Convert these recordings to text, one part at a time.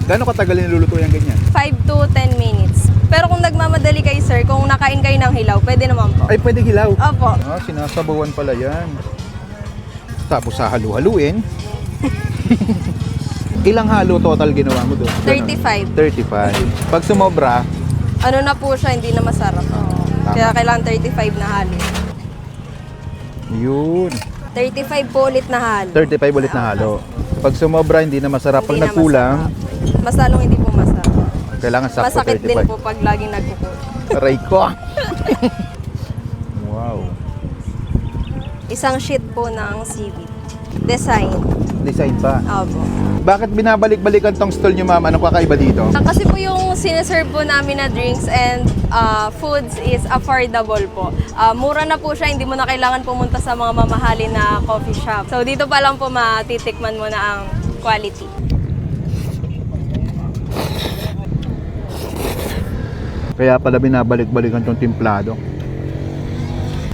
Gano'ng katagal niluluto yung ganyan? 5 to 10 minutes. Pero kung nagmamadali kayo, sir, kung nakain kayo ng hilaw, pwede naman po. Ay, pwede hilaw. Opo. Ah, sinasabawan pala yan. Tapos hahalu-haluin. Ilang halo total ginawa mo doon? 35. 35. Pag sumobra, Ano na po siya, hindi na masarap. Kaya kailangan 35 na halo. yun. 35 po ulit na halo. 35 ulit na halo. Pag sumobra, hindi na masarap. Pag Hindi na nagkulang, masarap. Mas lalong hindi po masarap. kailangan sakto Masakit din 35. po pag laging nagkukul. Aray ko. Wow. Isang sheet po ng seaweed. Design. Design pa. Opo. Bakit binabalik-balikan tong stall nyo, ma'am? Anong kakaiba dito? Kasi po yung sineserve po namin na drinks and foods is affordable po. Mura na po siya, hindi mo na kailangan pumunta sa mga mamahalin na coffee shop. So dito pa lang po matitikman mo na ang quality. Kaya pala binabalik-balikan tong timplado.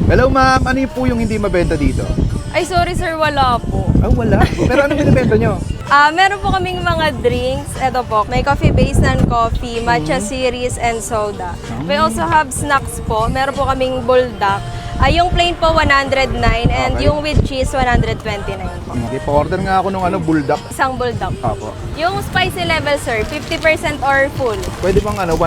Hello, ma'am. Ano yung po yung hindi mabenta dito? Ay, sorry sir, wala po. Ah, wala. Pero anong binibenta nyo? Meron po kaming mga drinks. Ito po, may coffee base and coffee, matcha series, and soda. We also have snacks po. Meron po kaming bulldog. Yung plain po, 109 and Okay. yung with cheese, 129 po. Okay, pa-order nga ako ng bulldog. Isang bulldog. Apo. Yung spicy level, sir, 50% or full. Pwede bang 1%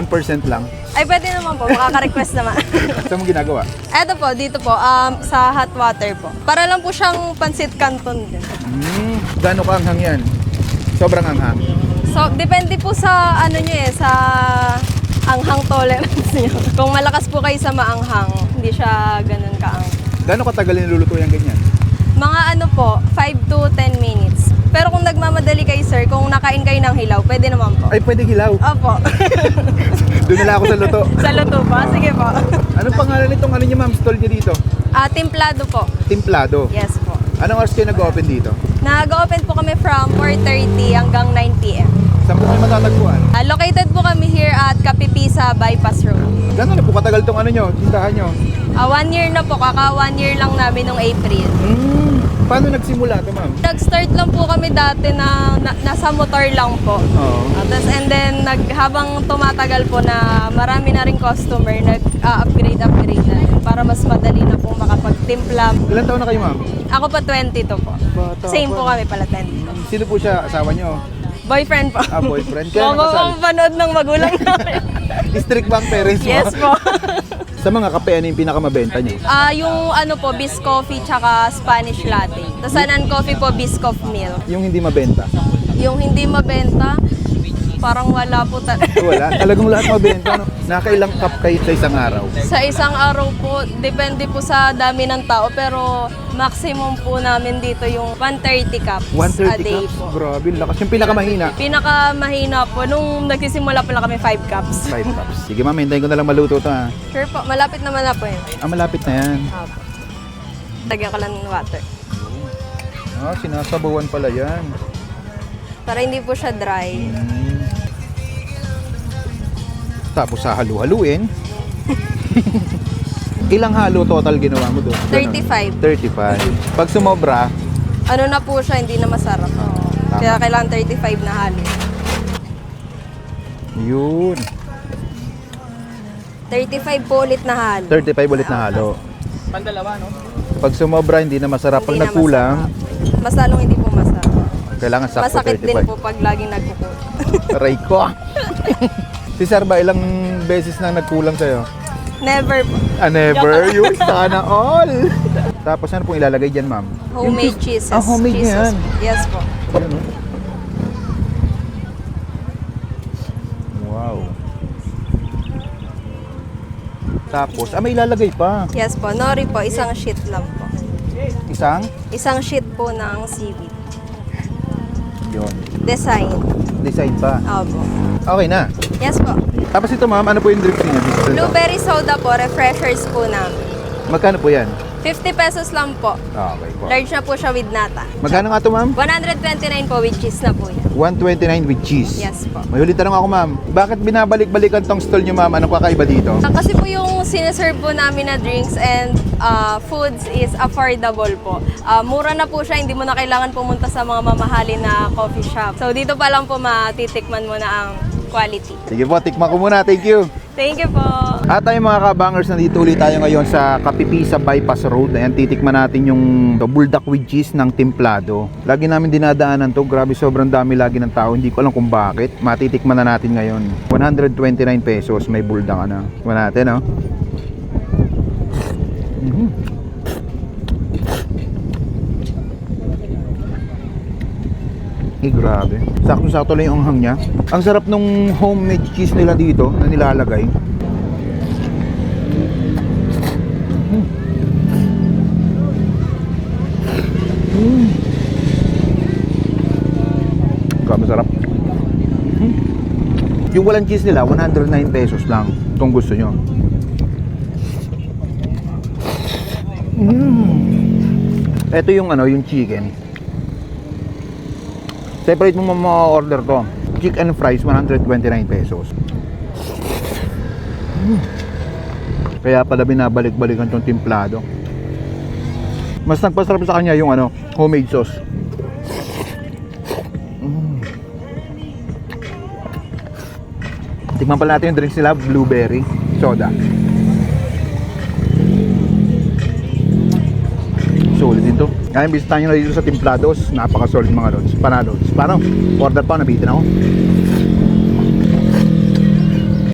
lang? Ay, pwede naman po. Makaka-request naman. Saan mo ginagawa? Eto po, dito po, sa hot water po. Para lang po siyang pansit canton din. Gano'n ka anghang yan? Sobrang anghang. So, depende po sa ano nyo sa anghang tolerance nyo. Kung malakas po kayo sa maanghang, hindi siya ganun kaang. Gano'ng katagal niluluto yung ganyan? Mga ano po, 5 to 10 minutes. Pero kung nagmamadali kayo, sir, kung nakain kayo ng hilaw, pwede naman po. Ay, pwede hilaw. Opo. Doon nila ako sa luto. Sa luto pa? Sige po. Anong pangalan nitong ano niyo, ma'am? Stall niyo dito? Templado po. Timplado. Yes po. Anong oras kayo nag-open dito? Nag-open po kami from 4:30 hanggang 9 p.m. Saan po kayo matatagpuan? Located po kami here at Kapipisa Bypass Road. Gano'n na po katagal tong ano nyo, tindahan nyo? 1 year na po, kaka 1 year lang namin nung April. Paano nagsimula ito, ma'am? Nag-start lang po kami dati na nasa motor lang po. Oo. And then habang tumatagal po na marami na rin customer, nag-upgrade na para mas madali na po makapagtimpla. Ilan taon na kayo, ma'am? Ako pa 22 po. Bata Same pa. po kami pala 22. Sino po siya? Asawa nyo? Boyfriend po. Boyfriend. Kaya nakasal? Mapanood ng magulang namin. Strict ba ang parents mo? Yes po. Sa mga kape, ano yung pinakamabenta nyo? Yung ano po, Biscoffee tsaka Spanish Latte. Tapos sa non-coffee po, Biscoff Milk. Yung hindi mabenta? Yung hindi mabenta, parang wala po talaga. Wala. Talagang lahat mabenta. No? Nakailang cup kayo sa isang araw? Sa isang araw po, depende po sa dami ng tao, pero maximum po namin dito yung 130 cups 130 a day cups? po. Grabe, lakas. Yung pinakamahina? Pinakamahina po, nung nagsisimula pa lang kami 5 cups. 5 cups. Sige, ma'am, hintayin ko na lang maluto to, ha? Sure po, malapit naman na po yun. Malapit na yan. Opo. Lagyan ko lang ng water. Sinasabawan pala yan. Para hindi po siya dry. Tapos hahalu-haluin. Ilang halo total ginawa mo doon? 35. 35. Pag sumobra, Ano na po siya, hindi na masarap. Kaya kailangan 35 na halo. yun. 35 po ulit na halo. 35 ulit na halo. Pandalawa, no? Pag sumobra, hindi na masarap. Pag Hindi na nagkulang, masarap. Mas lalong hindi po masarap. kailangan sakto Masakit din 35. po pag laging nagkukul. Aray ko. Si Sir ba, ilang beses na nagkulang sa'yo? Never po. Never. Yun, sana all. Tapos ano pong ilalagay dyan, ma'am? Homemade cheeses. Homemade cheeses. yan. Yes po. Yan, oh. Wow. Tapos, may ilalagay pa. Yes po. Nori po, isang sheet lang po. Isang? Isang sheet po ng seaweed. Yun. Design. Design pa. Opo. Okay na. Yes po. Tapos ito, ma'am, ano po yung drinks niyo? Blueberry soda po, refreshers po namin. Magkano po yan? 50 pesos lang po. Okay po. Large na po siya with nata. Magkano nga ito, ma'am? 129 po with cheese na po yan. 129 with cheese. Yes po. May huli tanong ako, ma'am. Bakit binabalik-balikan tong stall nyo, ma'am? Anong kakaiba dito? Kasi po yung sineserve po namin na drinks and foods is affordable po. Mura na po siya, hindi mo na kailangan pumunta sa mga mamahalin na coffee shop. So dito pa lang po matitikman mo na ang quality. Sige po, tikman ko muna. Thank you. Thank you po. At tayo mga kabangers, nandito ulit tayo ngayon sa Kapipisa Bypass Road. Ayan, titikman natin yung buldak with cheese ng Templado. Lagi namin dinadaanan to. Grabe, sobrang dami lagi ng tao. Hindi ko alam kung bakit. Matitikman na natin ngayon. 129 pesos may buldak na. Tikman natin, no? Grabe. Sakto-sakto lang yung anghang niya. Ang sarap nung homemade cheese nila dito na nilalagay. Grabe sarap. Yung walang cheese nila, 109 pesos lang kung gusto nyo. Ito yung yung chicken. Separate mo ma-order to. Chicken fries, 129 pesos. Kaya pala binabalik-balikan tong Templado. Mas nagpasarap sa kanya yung homemade sauce. Tikman pala natin yung drinks nila, blueberry soda. Solid din to. Kaya bisitahin nyo na dito sa Templados. Napaka-solid mga lods. Panalods. Parang order pa, nabitin ako.